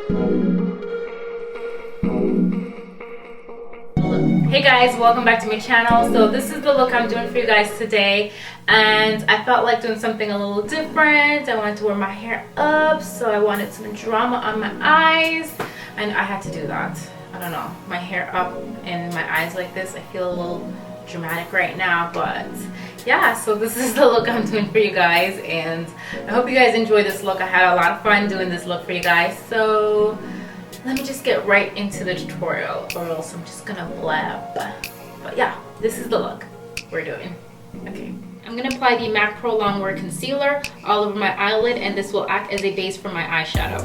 Hey guys, welcome back to my channel. So this is the look I'm doing for you guys today, and I felt like doing something a little different. I wanted to wear my hair up, so I wanted some drama on my eyes, and I had to do that. I don't know, my hair up and my eyes like this, I feel a little dramatic right now, but yeah, so this is the look I'm doing for you guys, and I hope you guys enjoy this look. I had a lot of fun doing this look for you guys, so let me just get right into the tutorial, or else I'm just gonna blab. But yeah, this is the look we're doing. Okay, I'm gonna apply the MAC Pro Longwear Concealer all over my eyelid, and this will act as a base for my eyeshadow.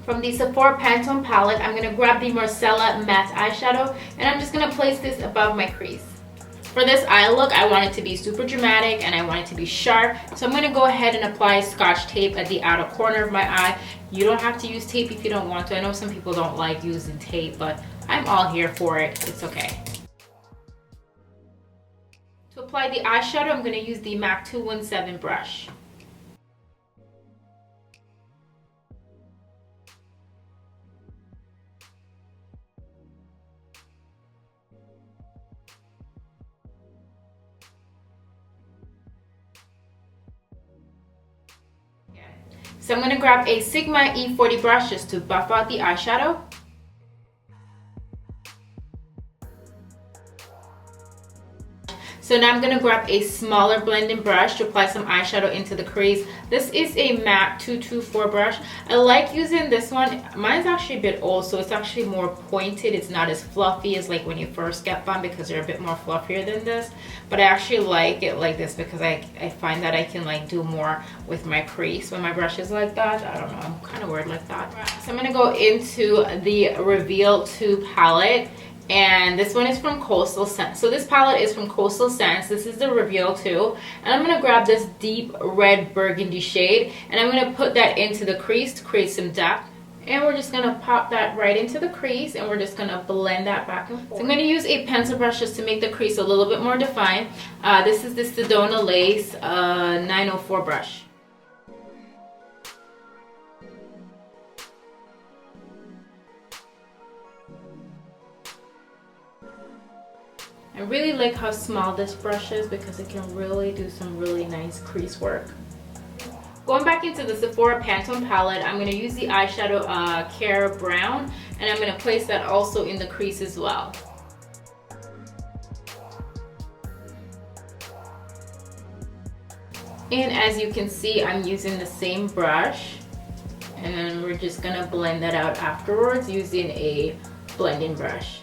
From the Sephora Pantone palette, I'm gonna grab the Marsala matte eyeshadow, and I'm just gonna place this above my crease. For this eye look, I want it to be super dramatic and I want it to be sharp. So I'm going to go ahead and apply Scotch tape at the outer corner of my eye. You don't have to use tape if you don't want to. I know some people don't like using tape, but I'm all here for it. It's okay. To apply the eyeshadow, I'm going to use the MAC 217 brush. So I'm going to grab a Sigma E40 brush just to buff out the eyeshadow. So now I'm going to grab a smaller blending brush to apply some eyeshadow into the crease. This is a MAC 224 brush. I like using this one. Mine's actually a bit old, so it's actually more pointed. It's not as fluffy as like when you first get them, because they're a bit more fluffier than this. But I actually like it like this because I find that I can like do more with my crease when my brush is like that. I don't know, I'm kind of weird like that. So I'm going to go into the Reveal 2 palette. And this one is from Costal Scents. So this palette is from Costal Scents. This is the Reveal 2. And I'm going to grab this deep red burgundy shade, and I'm going to put that into the crease to create some depth. And we're just going to pop that right into the crease, and we're just going to blend that back and forth. So I'm going to use a pencil brush just to make the crease a little bit more defined. This is the Sedona Lace 904 brush. I really like how small this brush is because it can really do some really nice crease work. Going back into the Sephora Pantone palette, I'm going to use the eyeshadow Care Brown, and I'm going to place that also in the crease as well. And as you can see, I'm using the same brush, and then we're just going to blend that out afterwards using a blending brush.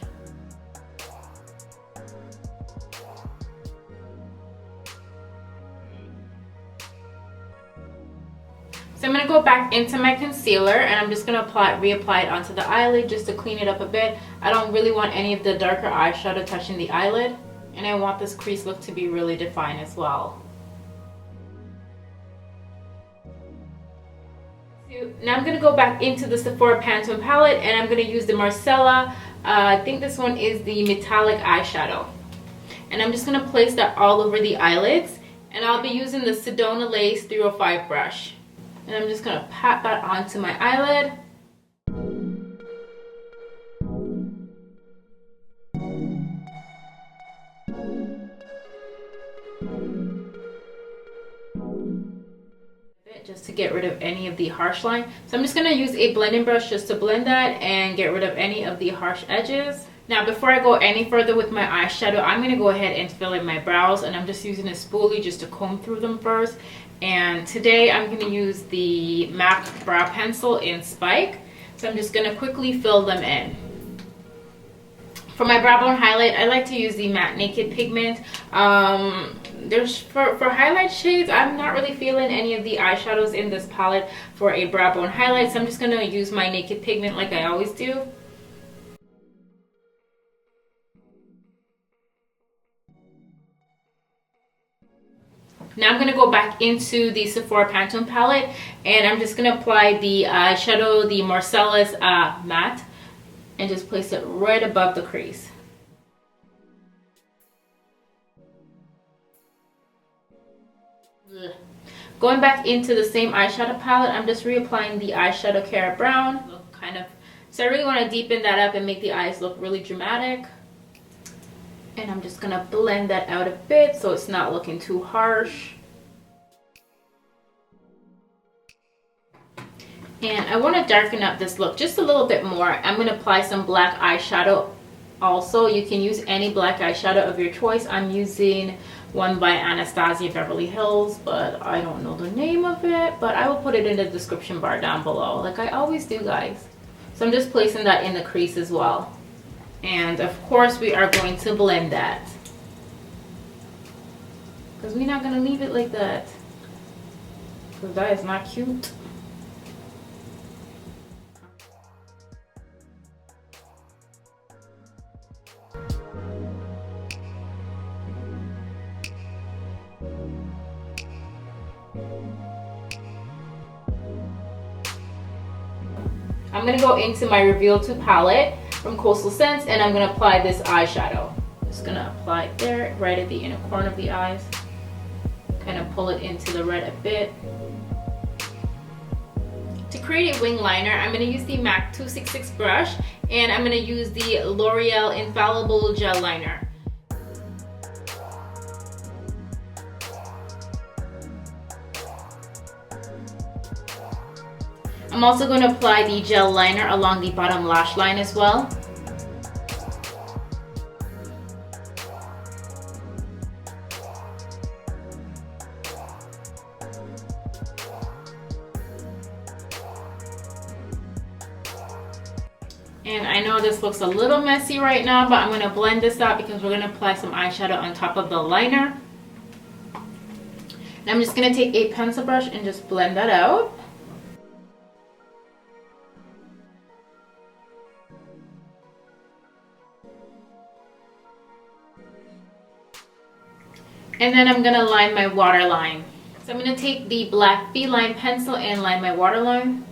So I'm going to go back into my concealer, and I'm just going to reapply it onto the eyelid just to clean it up a bit. I don't really want any of the darker eyeshadow touching the eyelid, and I want this crease look to be really defined as well. Now I'm going to go back into the Sephora Pantone palette, and I'm going to use the Marsala, I think this one is the metallic eyeshadow. And I'm just going to place that all over the eyelids, and I'll be using the Sedona Lace 305 brush. And I'm just going to pat that onto my eyelid. Just to get rid of any of the harsh line. So I'm just going to use a blending brush just to blend that and get rid of any of the harsh edges. Now before I go any further with my eyeshadow, I'm going to go ahead and fill in my brows, and I'm just using a spoolie just to comb through them first. And today I'm going to use the MAC brow pencil in Spike. So I'm just going to quickly fill them in. For my brow bone highlight, I like to use the matte Naked pigment. For highlight shades, I'm not really feeling any of the eyeshadows in this palette for a brow bone highlight. So I'm just going to use my Naked pigment like I always do. Now I'm going to go back into the Sephora Pantone palette, and I'm just going to apply the eyeshadow, the Marsala's matte, and just place it right above the crease. Ugh. Going back into the same eyeshadow palette, I'm just reapplying the eyeshadow Carrot Brown. Look, kind of, so I really want to deepen that up and make the eyes look really dramatic. And I'm just gonna blend that out a bit so it's not looking too harsh. And I want to darken up this look just a little bit more. I'm going to apply some black eyeshadow also. You can use any black eyeshadow of your choice. I'm using one by Anastasia Beverly Hills, but I don't know the name of it. But I will put it in the description bar down below, like I always do, guys. So I'm just placing that in the crease as well. And of course we are going to blend that, because we're not going to leave it like that, because that is not cute. I'm going to go into my Revealed 2 palette from Costal Scents, and I'm going to apply this eyeshadow. Just going to apply it there, right at the inner corner of the eyes. Kind of pull it into the red a bit. To create a wing liner, I'm going to use the MAC 266 brush, and I'm going to use the L'Oreal Infallible Gel Liner. I'm also going to apply the gel liner along the bottom lash line as well. And I know this looks a little messy right now, but I'm going to blend this out because we're going to apply some eyeshadow on top of the liner. And I'm just going to take a pencil brush and just blend that out. And then I'm going to line my waterline. So I'm going to take the black Feline pencil and line my waterline.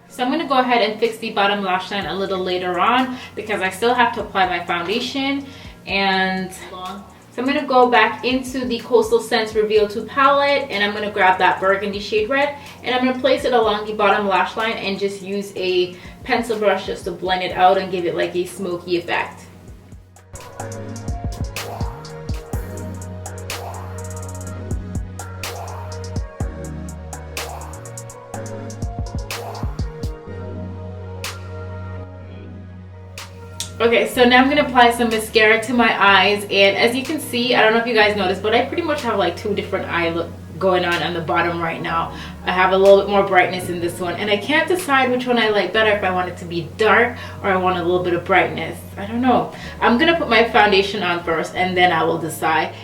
So I'm going to go ahead and fix the bottom lash line a little later on because I still have to apply my foundation. And so I'm going to go back into the Costal Scents Revealed 2 palette, and I'm going to grab that burgundy shade red, and I'm going to place it along the bottom lash line and just use a pencil brush just to blend it out and give it like a smoky effect. Okay, so now I'm going to apply some mascara to my eyes, and as you can see, I don't know if you guys noticed, but I pretty much have like two different eye look going on the bottom right now. I have a little bit more brightness in this one, and I can't decide which one I like better, if I want it to be dark or I want a little bit of brightness. I don't know. I'm going to put my foundation on first and then I will decide.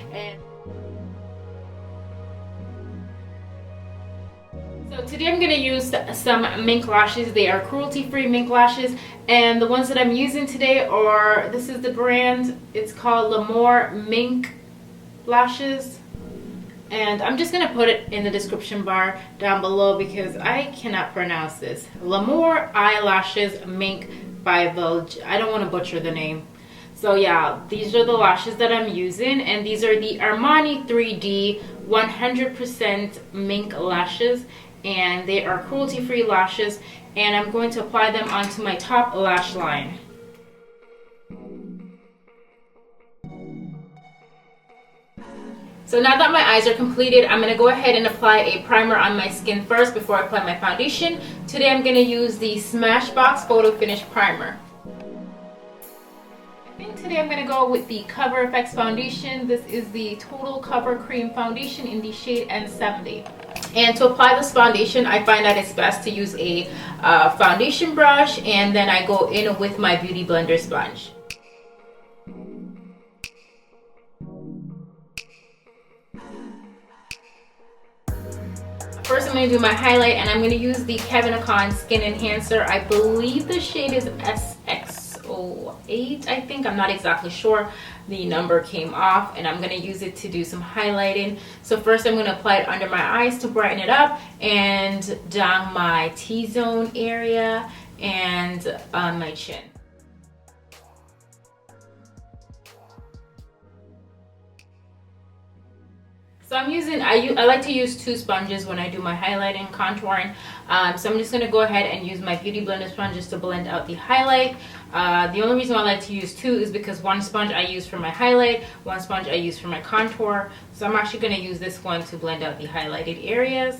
So today I'm going to use some mink lashes. They are cruelty-free mink lashes, and the ones that I'm using today are, this is the brand, it's called L'Amour Mink Lashes, and I'm just going to put it in the description bar down below because I cannot pronounce this. L'Amour Eyelashes Mink by the, I don't want to butcher the name. So yeah, these are the lashes that I'm using, and these are the Armani 3D 100% mink lashes, and they are cruelty-free lashes, and I'm going to apply them onto my top lash line. So now that my eyes are completed, I'm going to go ahead and apply a primer on my skin first before I apply my foundation. Today I'm going to use the Smashbox Photo Finish Primer. I think today I'm going to go with the Cover FX foundation. This is the Total Cover Cream Foundation in the shade N70. And to apply this foundation, I find that it's best to use a foundation brush, and then I go in with my Beauty Blender sponge. First, I'm going to do my highlight, and I'm going to use the Kevyn Aucoin Skin Enhancer. I believe the shade is SX08, I think. I'm not exactly sure. The number came off, and I'm going to use it to do some highlighting. So first, I'm going to apply it under my eyes to brighten it up, and down my T-zone area, and on my chin. So I like to use two sponges when I do my highlighting and contouring. So I'm just going to go ahead and use my Beauty Blender sponge just to blend out the highlight. The only reason why I like to use two is because one sponge I use for my highlight, one sponge I use for my contour. So I'm actually going to use this one to blend out the highlighted areas.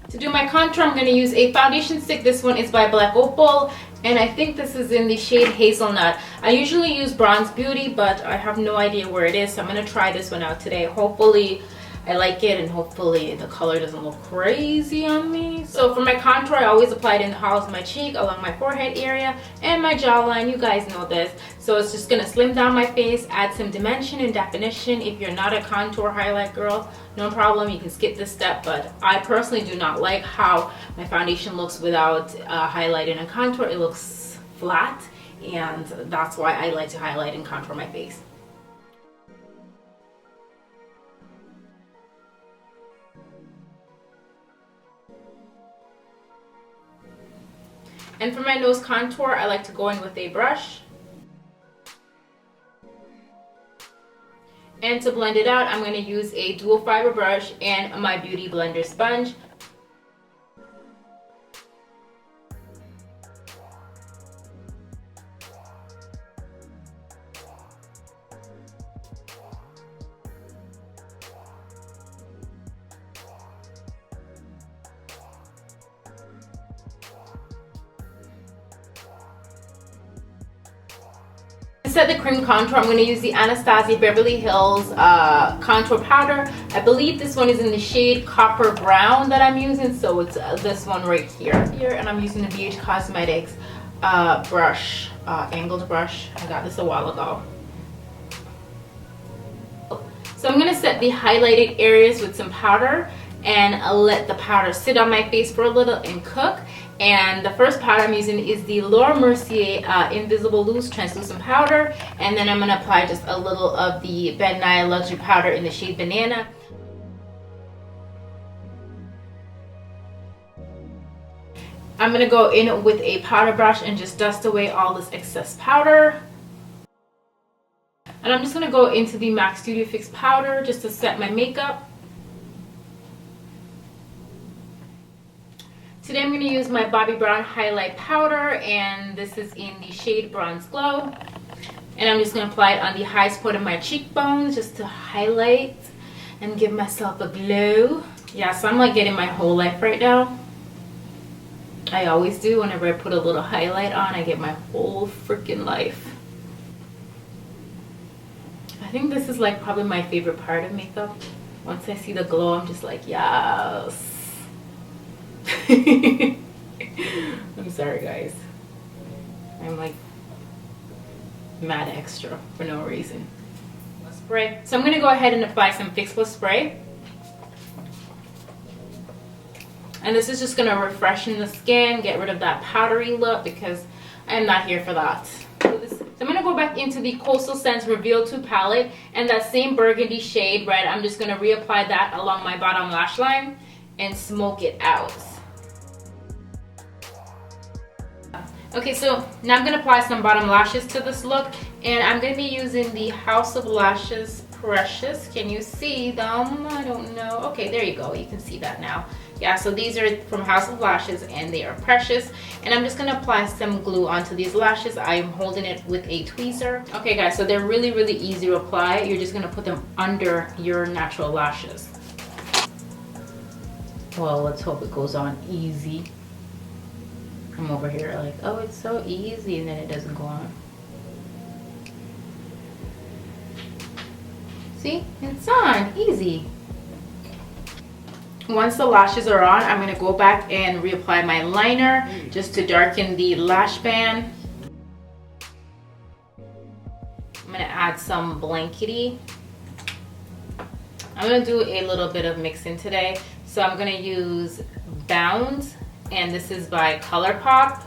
To do my contour, I'm going to use a foundation stick. This one is by Black Opal, and I think this is in the shade Hazelnut. I usually use Bronze Beauty, but I have no idea where it is, so I'm going to try this one out today. Hopefully I like it, and hopefully the color doesn't look crazy on me. So for my contour, I always apply it in the hollows of my cheek, along my forehead area, and my jawline. You guys know this. So it's just going to slim down my face, add some dimension and definition. If you're not a contour highlight girl, no problem, you can skip this step, but I personally do not like how my foundation looks without highlight and contour. It looks flat, and that's why I like to highlight and contour my face. And for my nose contour, I like to go in with a brush. And to blend it out, I'm going to use a dual fiber brush and my Beauty Blender sponge. To set the cream contour, I'm going to use the Anastasia Beverly Hills contour powder. I believe this one is in the shade Copper Brown that I'm using, so it's this one right here. And I'm using the BH Cosmetics brush, angled brush. I got this a while ago. So I'm going to set the highlighted areas with some powder and let the powder sit on my face for a little and cook. And the first powder I'm using is the Laura Mercier Invisible Loose Translucent Powder. And then I'm going to apply just a little of the Ben Nye Luxury Powder in the shade Banana. I'm going to go in with a powder brush and just dust away all this excess powder. And I'm just going to go into the MAC Studio Fix powder just to set my makeup. Today I'm going to use my Bobbi Brown highlight powder, and this is in the shade Bronze Glow. And I'm just going to apply it on the highest point of my cheekbones just to highlight and give myself a glow. Yeah, so I'm like getting my whole life right now. I always do. Whenever I put a little highlight on, I get my whole freaking life. I think this is like probably my favorite part of makeup. Once I see the glow, I'm just like, yes. I'm sorry guys, I'm like mad extra for no reason. Spray. So I'm going to go ahead and apply some Fix Plus spray, and this is just going to refreshen the skin, get rid of that powdery look, because I'm not here for that. So I'm going to go back into the Coastal Scents Revealed 2 palette, and that same burgundy shade red, I'm just going to reapply that along my bottom lash line and smoke it out. Okay, so now I'm going to apply some bottom lashes to this look, and I'm going to be using the House of Lashes Precious. Can you see them? I don't know. Okay, there you go. You can see that now. Yeah, so these are from House of Lashes, and they are precious. And I'm just going to apply some glue onto these lashes. I'm holding it with a tweezer. Okay, guys, so they're really, really easy to apply. You're just going to put them under your natural lashes. Well, let's hope it goes on easy. I'm over here like, oh, it's so easy, and then it doesn't go on. See, it's on easy. Once the lashes are on, I'm going to go back and reapply my liner just to darken the lash band. I'm going to add some Blankety. I'm going to do a little bit of mixing today, so I'm going to use Bound, and this is by ColourPop.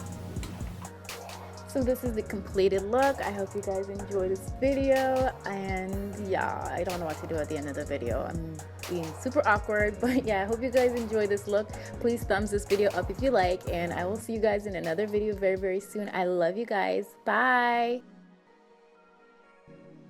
So this is the completed look. I hope you guys enjoy this video, and yeah, I don't know what to do at the end of the video. I'm being super awkward. But yeah, I hope you guys enjoy this look. Please thumbs this video up if you like, and I will see you guys in another video very, very soon. I love you guys. Bye.